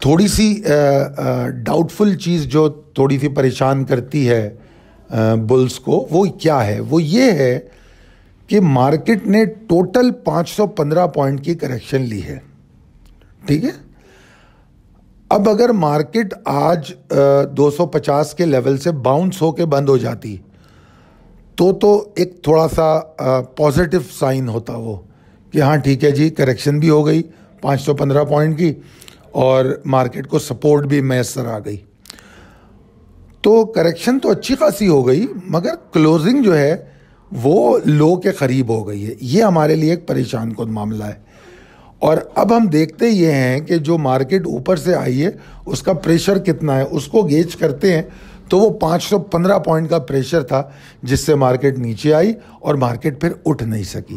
تھوڑی سی ڈاؤٹفل چیز جو تھوڑی سی پریشان کرتی ہے بلز کو، وہ کیا ہے؟ وہ یہ ہے کہ مارکیٹ نے ٹوٹل 515 پوائنٹ کی کریکشن لی ہے، ٹھیک ہے؟ اب اگر مارکیٹ آج 250 کے لیول سے باؤنس ہو کے بند ہو جاتی تو ایک تھوڑا سا پازیٹیو سائن ہوتا وہ، کہ ہاں ٹھیک ہے جی، کریکشن بھی ہو گئی 515 پوائنٹ کی اور مارکیٹ کو سپورٹ بھی میسر آ گئی۔ تو کریکشن تو اچھی خاصی ہو گئی، مگر کلوزنگ جو ہے وہ لو کے قریب ہو گئی ہے۔ یہ ہمارے لیے ایک پریشان کن معاملہ ہے۔ اور اب ہم دیکھتے یہ ہیں کہ جو مارکیٹ اوپر سے آئی ہے اس کا پریشر کتنا ہے، اس کو گیج کرتے ہیں تو وہ 515 پوائنٹ کا پریشر تھا جس سے مارکیٹ نیچے آئی اور مارکیٹ پھر اٹھ نہیں سکی۔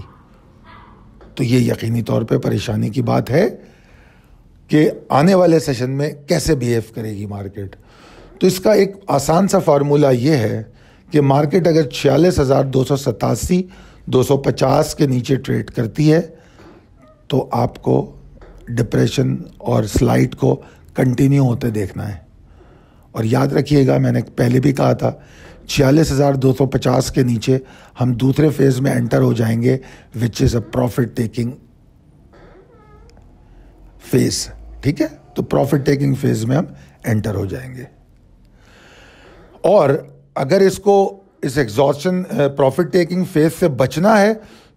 تو یہ یقینی طور پہ پریشانی کی بات ہے کہ آنے والے سیشن میں کیسے بیہیو کرے گی مارکیٹ۔ تو اس کا ایک آسان سا فارمولہ یہ ہے کہ مارکیٹ اگر 46,287 250 کے نیچے ٹریڈ کرتی ہے تو آپ کو ڈپریشن اور سلائڈ کو کنٹینیو ہوتے دیکھنا ہے۔ اور یاد رکھیے گا، میں نے پہلے بھی کہا تھا 46,250 کے نیچے ہم دوسرے فیز میں انٹر ہو جائیں گے، وچ از اے پروفٹ ٹیکنگ فیز، ٹھیک ہے؟ تو پروفٹ ٹیکنگ فیز میں ہم انٹر ہو جائیں گے۔ اور اگر اس ایگزاسشن پروفٹ ٹیکنگ فیز سے بچنا ہے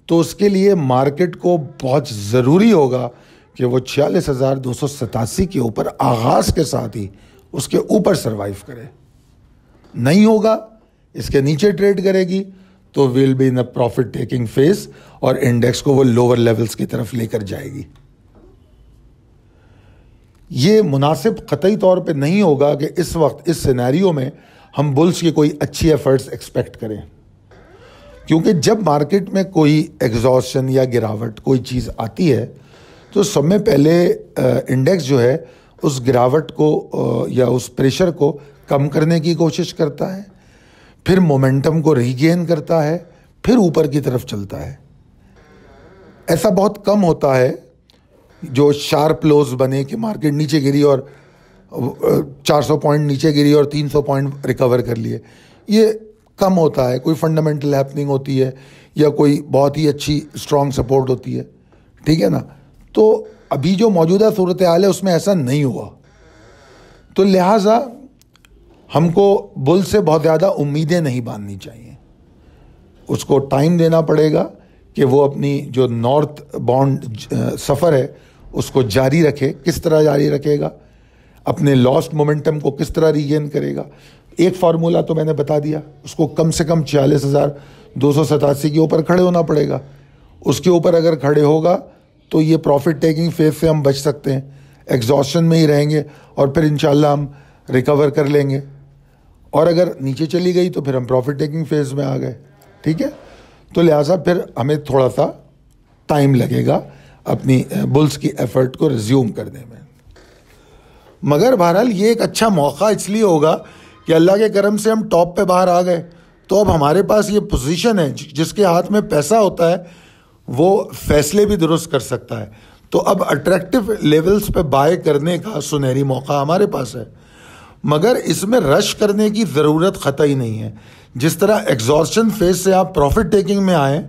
تو اس کے لیے مارکیٹ کو بہت ضروری ہوگا کہ وہ 46,287 کے اوپر آغاز کے ساتھ ہی اس کے اوپر سروائیو کرے۔ نہیں ہوگا، اس کے نیچے ٹریڈ کرے گی تو will be in a profit taking phase اور انڈیکس کو وہ لوور لیولز کی طرف لے کر جائے گی۔ یہ مناسب قطعی طور پہ نہیں ہوگا کہ اس وقت اس سینیریو میں ہم بلز کی کوئی اچھی ایفرٹس ایکسپیکٹ کریں، کیونکہ جب مارکیٹ میں کوئی ایگزاسشن یا گراوٹ کوئی چیز آتی ہے تو سب میں پہلے انڈیکس جو ہے اس گراوٹ کو یا اس پریشر کو کم کرنے کی کوشش کرتا ہے، پھر مومنٹم کو ریگین کرتا ہے، پھر اوپر کی طرف چلتا ہے۔ ایسا بہت کم ہوتا ہے جو شارپ لوز بنے کہ مارکیٹ نیچے گری اور 400 پوائنٹ نیچے گری اور 300 پوائنٹ ریکور کر لیے۔ یہ کم ہوتا ہے، کوئی فنڈامنٹل ہیپننگ ہوتی ہے یا کوئی بہت ہی اچھی اسٹرانگ سپورٹ ہوتی ہے، ٹھیک ہے نا؟ تو ابھی جو موجودہ صورتحال ہے اس میں ایسا نہیں ہوا، تو لہٰذا ہم کو بل سے بہت زیادہ امیدیں نہیں باندھنی چاہیے۔ اس کو ٹائم دینا پڑے گا کہ وہ اپنی جو نارتھ باؤنڈ سفر ہے اس کو جاری رکھے۔ کس طرح جاری رکھے گا؟ اپنے لاسٹ مومنٹم کو کس طرح ریگین کرے گا؟ ایک فارمولہ تو میں نے بتا دیا، اس کو کم سے کم 46,287 کے اوپر کھڑے ہونا پڑے گا۔ اس کے اوپر اگر کھڑے ہوگا تو یہ پروفٹ ٹیکنگ فیز سے ہم بچ سکتے ہیں، ایگزاسشن میں ہی رہیں گے اور پھر انشاءاللہ ہم ریکور کر لیں گے۔ اور اگر نیچے چلی گئی تو پھر ہم پروفٹ ٹیکنگ فیز میں آ گئے، ٹھیک ہے؟ تو لہٰذا پھر ہمیں تھوڑا سا ٹائم لگے گا اپنی بلز کی ایفرٹ کو ریزیوم کرنے میں۔ مگر بہرحال یہ ایک اچھا موقع اس لیے ہوگا کہ اللہ کے کرم سے ہم ٹاپ پہ باہر آ گئے، تو اب ہمارے پاس یہ پوزیشن ہے، جس کے ہاتھ میں پیسہ ہوتا ہے وہ فیصلے بھی درست کر سکتا ہے۔ تو اب اٹریکٹیو لیولز پہ بائی کرنے کا سنہری موقع ہمارے پاس ہے، مگر اس میں رش کرنے کی ضرورت قطعی نہیں ہے۔ جس طرح ایگزاسشن فیز سے آپ پروفٹ ٹیکنگ میں آئیں،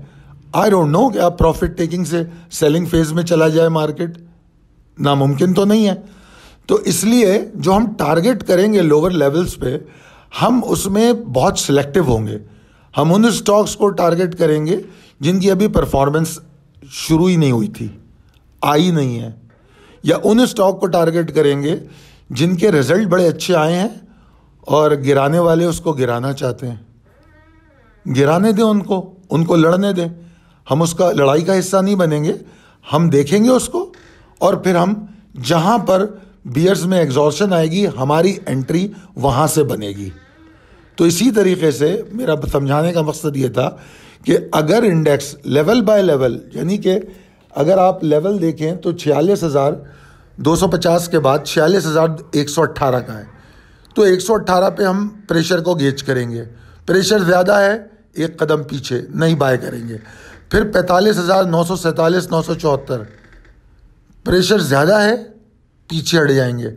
آئی ڈونٹ نو کہ آپ پروفٹ ٹیکنگ سے سیلنگ فیز میں چلا جائے مارکیٹ، ناممکن تو نہیں ہے۔ تو اس لیے جو ہم ٹارگٹ کریں گے لوور لیولز پہ، ہم اس میں بہت سلیکٹیو ہوں گے۔ ہم ان اسٹاکس کو ٹارگٹ کریں گے جن کی ابھی پرفارمنس شروع ہی نہیں ہوئی تھی، آئی نہیں ہے، یا ان اسٹاک کو ٹارگٹ کریں گے جن کے رزلٹ بڑے اچھے آئے ہیں اور گرانے والے اس کو گرانا چاہتے ہیں۔ گرانے دیں ان کو لڑنے دیں، ہم اس کا لڑائی کا حصہ نہیں بنیں گے۔ ہم دیکھیں گے اس کو اور پھر ہم جہاں پر بیئرز میں ایگزاسشن آئے گی ہماری انٹری وہاں سے بنے گی۔ تو اسی طریقے سے میرا سمجھانے کا مقصد یہ تھا کہ اگر انڈیکس لیول بائی لیول، یعنی کہ اگر آپ لیول دیکھیں تو 46,250 کے بعد 46,118 کا ہے، تو 118 پہ ہم پریشر کو گیج کریں گے۔ پریشر زیادہ ہے، ایک قدم پیچھے نہیں بائی کریں گے۔ پھر 45,947 974 پریشر زیادہ ہے، پیچھے ہٹ جائیں گے.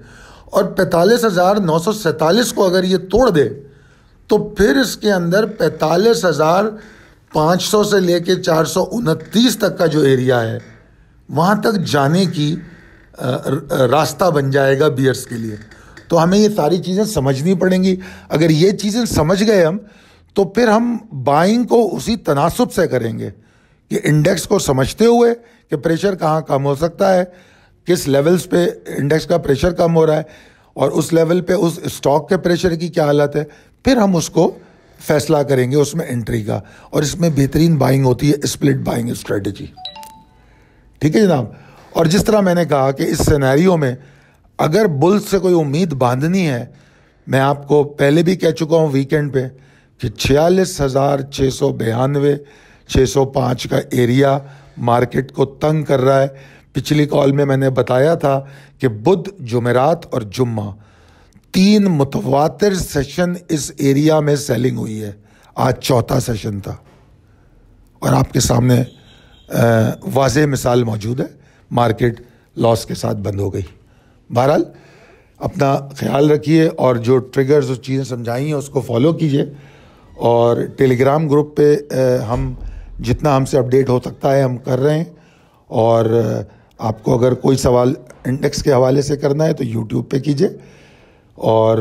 اور 45,947 کو اگر یہ توڑ دے تو پھر اس کے اندر 45,500 سے لے کے 429 تک کا جو ایریا ہے وہاں تک جانے کی راستہ بن جائے گا بیئرس کے لیے. تو ہمیں یہ ساری چیزیں سمجھنی پڑیں گی. اگر یہ چیزیں سمجھ گئے ہم تو پھر ہم بائنگ کو اسی تناسب سے کریں گے کہ انڈیکس کو سمجھتے ہوئے کہ پریشر کہاں کم ہو سکتا ہے, کس لیولز پہ انڈیکس کا پریشر کم ہو رہا ہے, اور اس لیول پہ اس اسٹاک کے پریشر کی کیا حالت ہے, پھر ہم اس کو فیصلہ کریں گے اس میں انٹری کا. اور اس میں بہترین بائنگ ہوتی ہے اسپلٹ بائنگ اسٹریٹجی. ٹھیک ہے جناب. اور جس طرح میں نے کہا کہ اس سینیریو میں اگر بل سے کوئی امید باندھنی ہے, میں آپ کو پہلے بھی کہہ چکا ہوں ویکینڈ پہ کہ 46,692 605 کا ایریا مارکیٹ کو تنگ کر رہا ہے. پچھلی کال میں نے بتایا تھا کہ بدھ, جمعرات اور جمعہ 3 متواتر سیشن اس ایریا میں سیلنگ ہوئی ہے. آج 4تھا سیشن تھا اور آپ کے سامنے واضح مثال موجود ہے, مارکیٹ لاس کے ساتھ بند ہو گئی. بہرحال اپنا خیال رکھیے اور جو ٹریگرز اور چیزیں سمجھائی ہیں اس کو فالو کیجیے. اور ٹیلی گرام گروپ پہ ہم جتنا ہم سے اپڈیٹ ہو سکتا ہے ہم کر رہے ہیں. اور آپ کو اگر کوئی سوال انڈیکس کے حوالے سے کرنا ہے تو یوٹیوب پہ کیجیے, اور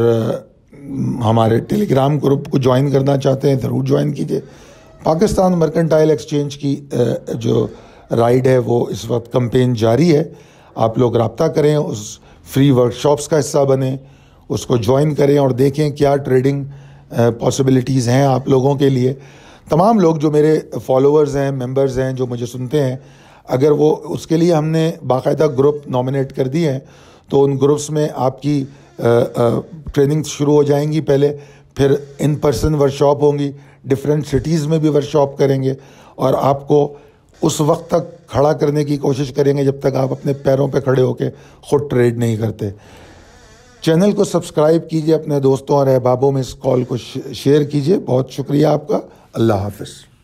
ہمارے ٹیلی گرام گروپ کو جوائن کرنا چاہتے ہیں ضرور جوائن کیجیے. پاکستان مرکنٹائل ایکسچینج کی جو رائڈ ہے وہ اس وقت کمپین جاری ہے. آپ لوگ رابطہ کریں, اس فری ورکشاپس کا حصہ بنیں, اس کو جوائن کریں اور دیکھیں کیا ٹریڈنگ پاسبلٹیز ہیں آپ لوگوں کے لیے. تمام لوگ جو میرے فالوورز ہیں, ممبرز ہیں, جو مجھے سنتے ہیں, اگر وہ اس کے لیے ہم نے باقاعدہ گروپ نامنیٹ کر دیے ہیں تو ان گروپس میں آپ کی ٹریننگ شروع ہو جائیں گی. پہلے پھر ان پرسن ورکشاپ ہوں گی, ڈفرینٹ سٹیز میں بھی ورکشاپ کریں گے, اور آپ کو اس وقت تک کھڑا کرنے کی کوشش کریں گے جب تک آپ اپنے پیروں پہ کھڑے ہو کے خود ٹریڈ نہیں کرتے. چینل کو سبسکرائب کیجیے, اپنے دوستوں اور احبابوں میں اس کال کو شیئر کیجیے. بہت شکریہ آپ کا. اللہ حافظ.